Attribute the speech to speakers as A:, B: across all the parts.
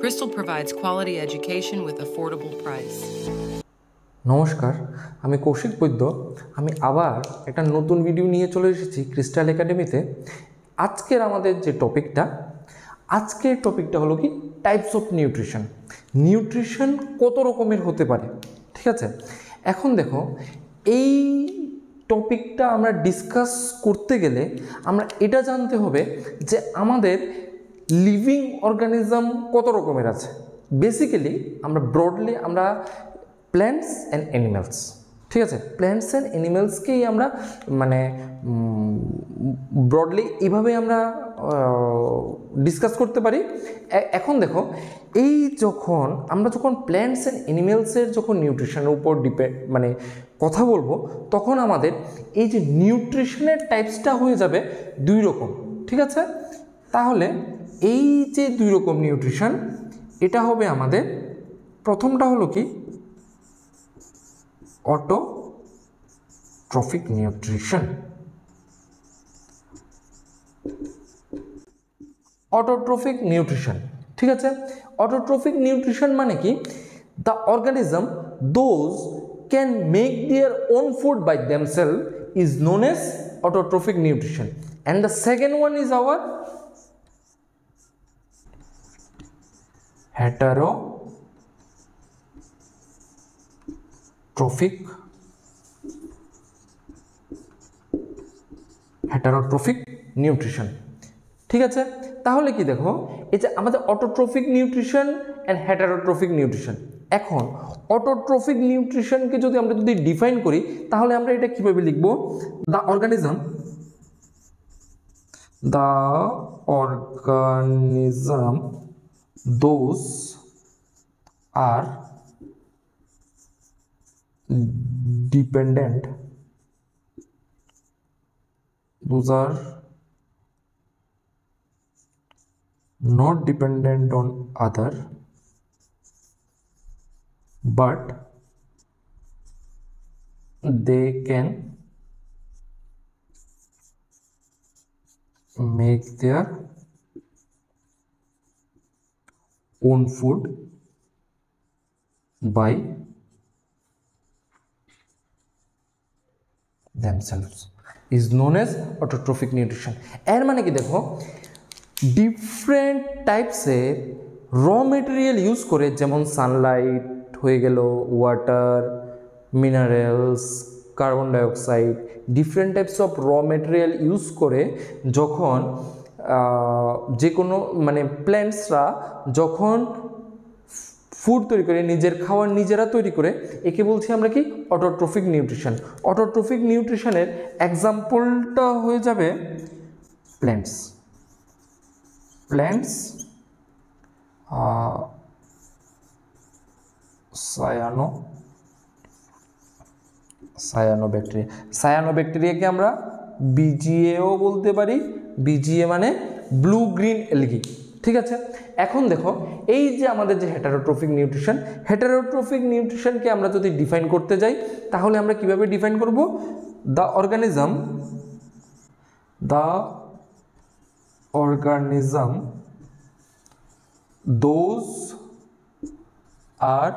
A: Bristol provides quality education with affordable price.
B: নমস্কার, আমি কৌশিক বৈদ্য। আমি আবার একটা নতুন ভিডিও নিয়ে চলে এসেছি ক্রিস্টাল একাডেমিতে। আজকের আমাদের যে আজকের টপিকটা হলো কি টাইপস অফ নিউট্রিশন। নিউট্রিশন কত রকমের হতে পারে, ঠিক আছে? এখন দেখো, এই টপিকটা আমরা ডিসকাস করতে গেলে আমরা এটা জানতে হবে যে আমাদের লিভিং অর্গানিজম কত রকমের আছে। বেসিক্যালি আমরা ব্রডলি আমরা প্ল্যান্টস অ্যান্ড অ্যানিম্যালস, ঠিক আছে? প্ল্যান্টস অ্যান্ড অ্যানিম্যালসকেই আমরা মানে ব্রডলি এইভাবে আমরা ডিসকাস করতে পারি। এখন দেখো, এই আমরা যখন প্ল্যান্টস অ্যান্ড অ্যানিম্যালসের যখন নিউট্রিশনের উপর মানে কথা বলবো, তখন আমাদের এই যে নিউট্রিশনের টাইপসটা হয়ে যাবে দুই রকম, ঠিক আছে? তাহলে এই যে দুই রকম নিউট্রিশন, এটা হবে আমাদের প্রথমটা হলো কি অটোট্রফিক নিউট্রিশন। অটোট্রফিক নিউট্রিশন, ঠিক আছে? অটোট্রফিক নিউট্রিশন মানে কি? The organism those can make their own food by themselves is known as autotrophic nutrition. And the second one is our heterotrophic nutrition, ঠিক আছে? তাহলে কি দেখো, এই যে আমাদের autotrophic nutrition and heterotrophic nutrition. এখন অটোট্রফিক নিউট্রিশনকে যদি আমরা ডিফাইন করি, তাহলে আমরা এটা কিভাবে লিখব? The organism those are dependent, those are not dependent on other, but they can make their own food by themselves is known as autotrophic nutrition. এর মানে কি দেখো, ডিফারেন্ট টাইপসের র মেটেরিয়াল ইউজ করে, যেমন সানলাইট হয়ে গেল, water, minerals, carbon dioxide, different types of র মেটেরিয়াল ইউজ করে যখন যে কোনো মানে প্ল্যান্টসরা যখন ফুড তৈরি করে, নিজের খাবার নিজেরা তৈরি করে, একে বলছি আমরা কি অটোট্রফিক নিউট্রিশন। অটোট্রফিক নিউট্রিশনের এক্সাম্পলটা হয়ে যাবে প্ল্যান্টস সায়ানোব্যাকটেরিয়া। সায়ানোব্যাকটেরিয়াকে আমরা বিজিএও বলতে পারি। বিজিএ মানে ব্লু গ্রিন এলগি, ঠিক আছে? এখন দেখো, এই যে আমাদের যে হেটারোট্রফিক নিউট্রিশনকে আমরা যদি ডিফাইন করতে যাই, তাহলে আমরা কিভাবে ডিফাইন করব? The organism those are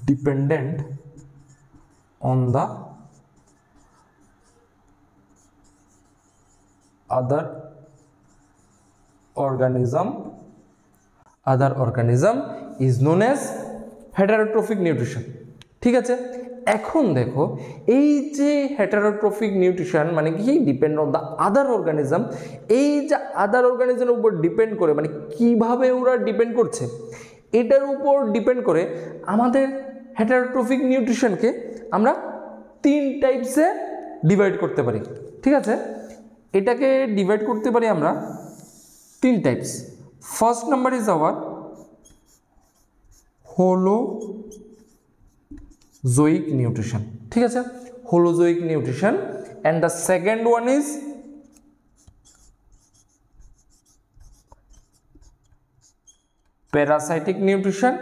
B: dependent on the other organism is known as heterotrophic nutrition, ঠিক আছে? এখন দেখো, এই যে হেটারোট্রফিক নিউট্রিশন মানে কি? Depend on the other organism. এই যে আদার অর্গানিজমের উপর ডিপেন্ড করে, মানে কিভাবে ওরা ডিপেন্ড করছে, এটার উপর ডিপেন্ড করে আমাদের হেটারোট্রফিক নিউট্রিশনকে আমরা তিন টাইপসে ডিভাইড করতে পারি, ঠিক আছে? এটাকে ডিভাইড করতে পারি আমরা তিন types. First number is our holozoic nutrition, ঠিক আছে? Holozoic nutrition. And the second one is parasitic nutrition,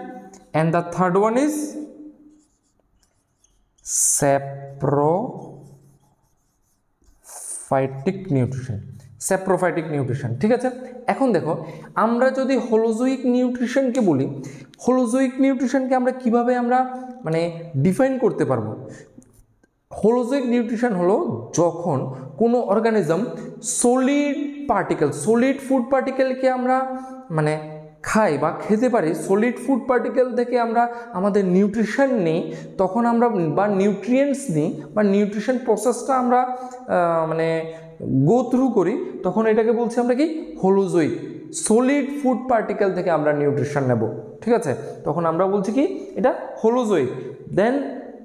B: and the third one is saprophytic nutrition. Saprophytic nutrition. ঠিক আছে, এখন দেখো আমরা যদি হোলোজোইক নিউট্রিশনকে বলি, হোলোজোইক নিউট্রিশনকে আমরা কিভাবে আমরা মানে ডিফাইন করতে পারবো? হোলোজোইক নিউট্রিশন হলো যখন কোনো organism solid particle, solid food পার্টিকেলকে আমরা মানে খাই বা খেতে পারি, সলিড ফুড পার্টিকেল থেকে আমরা আমাদের নিউট্রিশন নিই, তখন আমরা বা নিউট্রিয়েন্টস নিই বা নিউট্রিশন প্রসেসটা আমরা মানে গো থ্রু করি, তখন এটাকে বলছি আমরা কি হোলোজোইক। সলিড ফুড পার্টিকেল থেকে আমরা নিউট্রিশন নেব, ঠিক আছে, তখন আমরা বলছি কি এটা holozoic. Then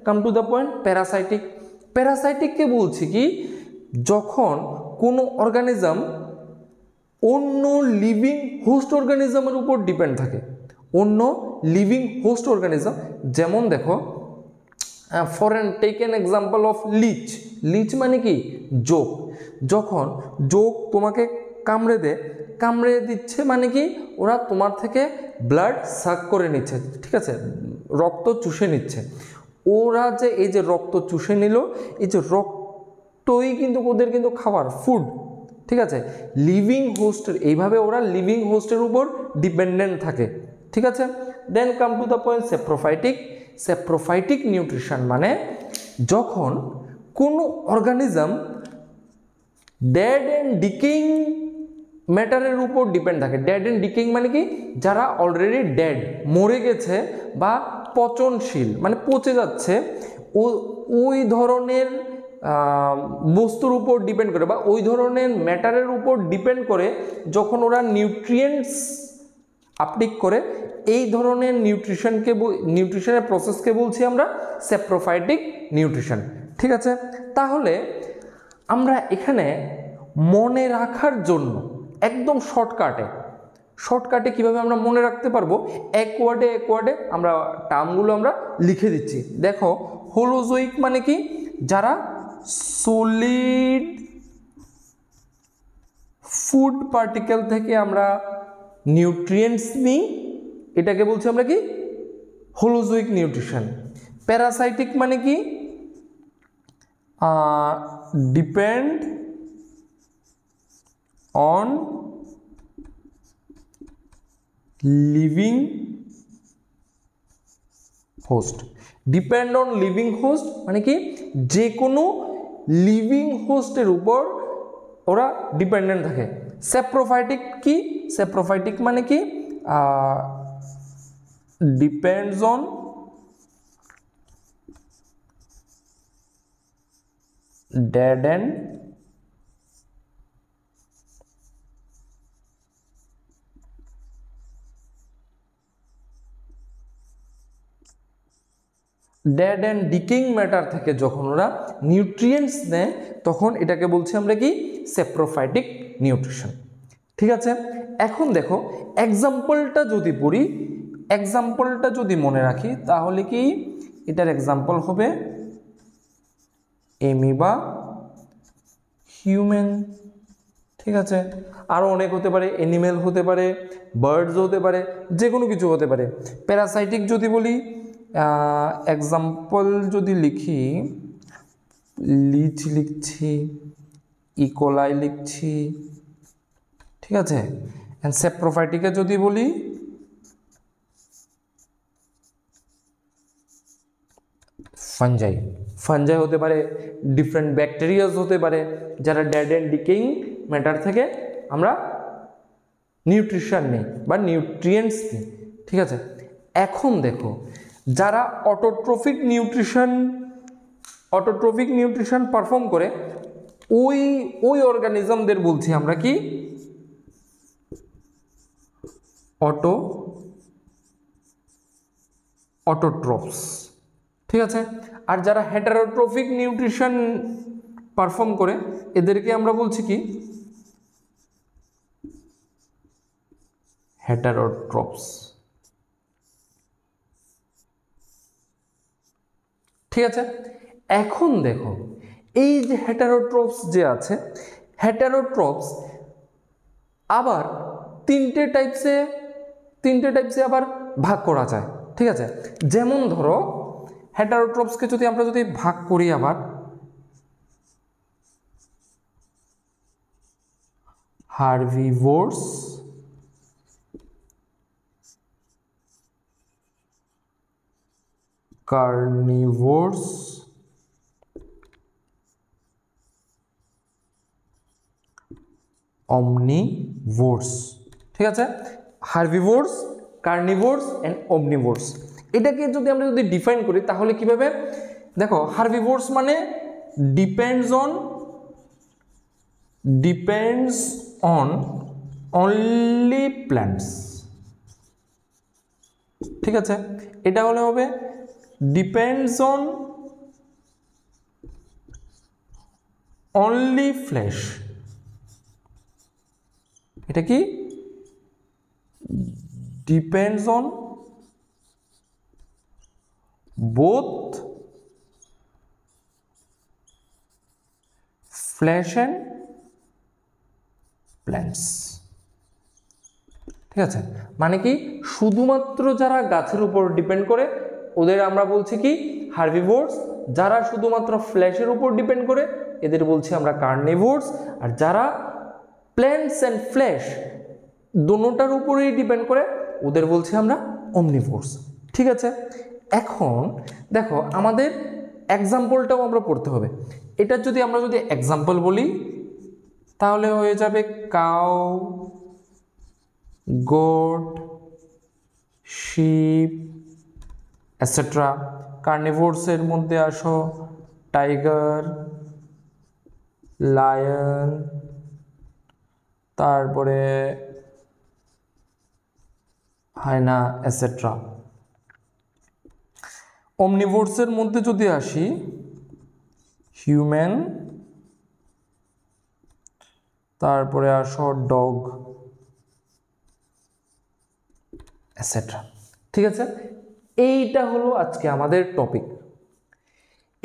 B: come to the point, parasitic. প্যারাসাইটিককে বলছি কি যখন কোনো অর্গানিজম অন্য লিভিং হোস্ট অর্গানিজমের উপর ডিপেন্ড থাকে, অন্য লিভিং হোস্ট অর্গানিজম। যেমন দেখো for an take an example of leech. Leech মানে কি জোক। যখন জোক তোমাকে কামড়ে দিচ্ছে মানে কি ওরা তোমার থেকে ব্লাড সাক করে নিচ্ছে, ঠিক আছে, রক্ত চুষে নিচ্ছে। ওরা যে এই যে রক্ত চুষে নিল, এই যে রক্তই কিন্তু ওদের কিন্তু খাবার, ফুড, ঠিক আছে। লিভিং হোস্টের এইভাবে ওরা লিভিং হোস্টের উপর ডিপেন্ডেন্ট থাকে, ঠিক আছে। Then come to the point, saprophytic. Saprophytic nutrition মানে যখন কোনো অর্গানিজম ডেড অ্যান্ড ডিকেইং ম্যাটারের উপর ডিপেন্ড থাকে। ডেড অ্যান্ড ডিকেইং মানে কি যারা অলরেডি ডেড, মরে গেছে বা পচনশীল মানে পচে যাচ্ছে, ওই ধরনের বস্তুর উপর ডিপেন্ড করে বা ওই ধরনের ম্যাটারের উপর ডিপেন্ড করে যখন ওরা নিউট্রিয়েন্টস আপটেক করে, এই ধরনের নিউট্রিশনের প্রসেসকে বলছি আমরা স্যাপ্রোফাইটিক নিউট্রিশন, ঠিক আছে। তাহলে আমরা এখানে মনে রাখার জন্য একদম শর্টকাটে কিভাবে আমরা মনে রাখতে পারবো, এক ওয়ার্ডে আমরা টার্মগুলো আমরা লিখে দিচ্ছি। দেখো হোলোজোইক মানে কি যারা সলিড ফুড পার্টিকেল থেকে আমরা নিউট্রিয়েন্টস নিই, এটাকে বলছি আমরা কি হোলোজোইক নিউট্রিশন। প্যারাসাইটিক মানে কি depend on living host. Depend on living host মানে কি যে কোনো লিভিং হোস্টের উপর ওরা ডিপেন্ডেন্ট থাকে। স্যাপ্রোফাইটিক কি? স্যাপ্রোফাইটিক মানে কি depends on dead and decaying matter থেকে যখন ওরা নিউট্রিয়েন্টস নেয় তখন এটাকে বলছি আমরা কি স্যাপ্রোফাইটিক নিউট্রিশন, ঠিক আছে। এখন দেখো এক্সাম্পলটা যদি পড়ি, এক্সাম্পলটা যদি মনে রাখি তাহলে কি এটার এক্সাম্পল হবে এমিবা, হিউম্যান, ঠিক আছে। আরও অনেক হতে পারে, অ্যানিমেল হতে পারে, বার্ডস হতে পারে, যে কোনো কিছু হতে পারে। প্যারাসাইটিক যদি বলি, এক্সাম্পল যদি লিখি, লিচ লিখছি, ইকোলাই লিখছি, ঠিক আছে। অ্যান্ড স্যাপ্রোফাইটিকে যদি বলি ফাঞ্জাই হতে পারে, ডিফারেন্ট ব্যাকটেরিয়াস হতে পারে যারা ডেড অ্যান্ড ডিকেইং ম্যাটার থেকে আমরা নিউট্রিশন নিই বা নিউট্রিয়েন্টস নিই, ঠিক আছে। এখন দেখো যারা অটোট্রফিক নিউট্রিশন পারফর্ম করে ওই অর্গানিজমদের বলছি আমরা কি অটোট্রফস, ঠিক আছে। আর যারা হেটারোট্রফিক নিউট্রিশন পারফর্ম করে এদেরকে আমরা বলছি কি হেটারোট্রফস, ঠিক আছে। এখন দেখো এই যে হেটারোট্রফস যে আছে, হেটারোট্রফস আবার তিনটে টাইপসে আবার ভাগ করা যায়, ঠিক আছে। যেমন ধরো হেটারোট্রফসকে আমরা যদি ভাগ করি আবার herbivores, carnivores, omnivores। ঠিক আছে, হার্বিভোরস, কার্নিভোরস অ্যান্ড omnivores। এটাকে যদি আমরা ডিফাইন করি তাহলে কিভাবে, দেখো হার্বিভোরস মানে ডিপেন্ডস অন অনলি প্ল্যান্টস। ঠিক আছে, এটা হলে হবে ডিপেন্ডস অন অনলি ফ্লেশ। এটা কি, depends on both flash and plants. ঠিক আছে, মানে কি শুধুমাত্র যারা গাছের উপর ডিপেন্ড করে ওদের আমরা বলছি কি হার্বিভোরস, যারা শুধুমাত্র ফ্লেশের উপর ডিপেন্ড করে এদের বলছি আমরা কার্নিভোরস, আর যারা প্ল্যান্টস অ্যান্ড ফ্লেশ দোনোটার উপরেই ডিপেন্ড করে ওদের বলছি আমরা omnivores। ঠিক আছে, এখন দেখো আমাদের এক্সাম্পলটাও আমরা পড়তে হবে। এটা যদি আমরা এক্সাম্পল বলি তাহলে হয়ে যাবে কাউ, গোট, শিপ এটসেট্রা। কার্নিভোরসের মধ্যে আসো টাইগার, লায়ন, তারপরে হায়না এটসেট্রা। omnivores মধ্যে যদি আসি হিউম্যান, তারপরে আসো ডগ এটসেট্রা। ঠিক আছে, এইটা হলো আজকে আমাদের টপিক,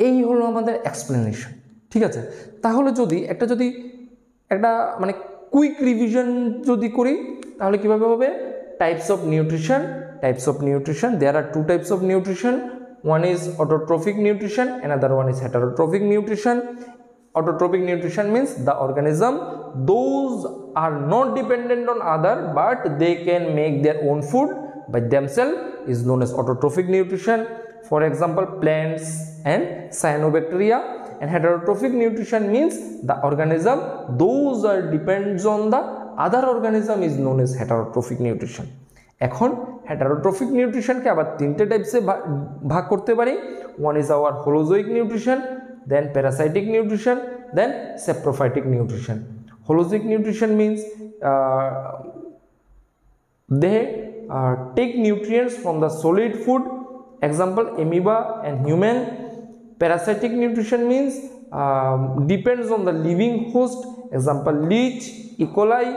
B: এই হলো আমাদের এক্সপ্লেনেশন। ঠিক আছে, তাহলে একটা মানে কুইক রিভিশন যদি করি তাহলে কিভাবে হবে, types of nutrition. There are two types of nutrition. One is autotrophic nutrition, another one is heterotrophic nutrition. Autotrophic nutrition means the organism those are not dependent on other but they can make their own food by themselves is known as autotrophic nutrition. For example, plants and cyanobacteria. And heterotrophic nutrition means the organism those are depends on the other organism is known as heterotrophic nutrition. এখন heterotrophic nutrition কে আবার তিনটে টাইপসে ভাগ করতে পারি। One is our holozoic nutrition, then parasitic nutrition, then saprophytic nutrition. Holozoic nutrition means they take nutrients from the solid food, example amoeba and human. Parasitic nutrition means depends on the living host, example leech, E. coli.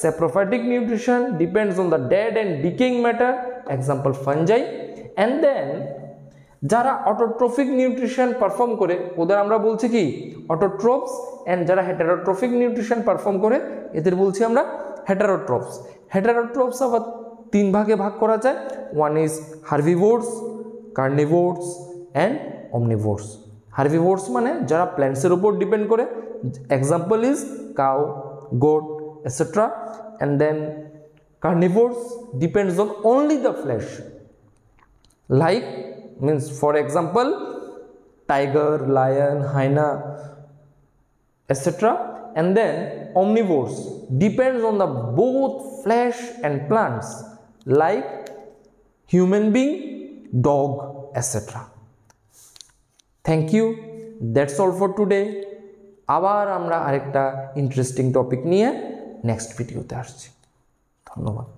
B: Saprophytic nutrition depends on the dead and decaying matter, example fungi. And then যারা autotrophic nutrition perform করে ওদের আমরা বলছি কি অটোট্রপস, and যারা heterotrophic nutrition perform করে এদের বলছি আমরা হেটারোট্রপস। হেটারোট্রপস আবার তিন ভাগে ভাগ করা যায়। One is herbivores, carnivores and omnivores. Herbivores মানে যারা প্ল্যান্টসের উপর ডিপেন্ড করে, example is cow, goat etcetera. And then carnivores depends on only the flesh, like means for example tiger, lion, hyena etc. And then omnivores depends on the both flesh and plants like human being, dog etc. Thank you, that's all for today. আবার আমরা আরেকটা interesting topic নিয়ে next ভিডিওতে আসছি। ধন্যবাদ।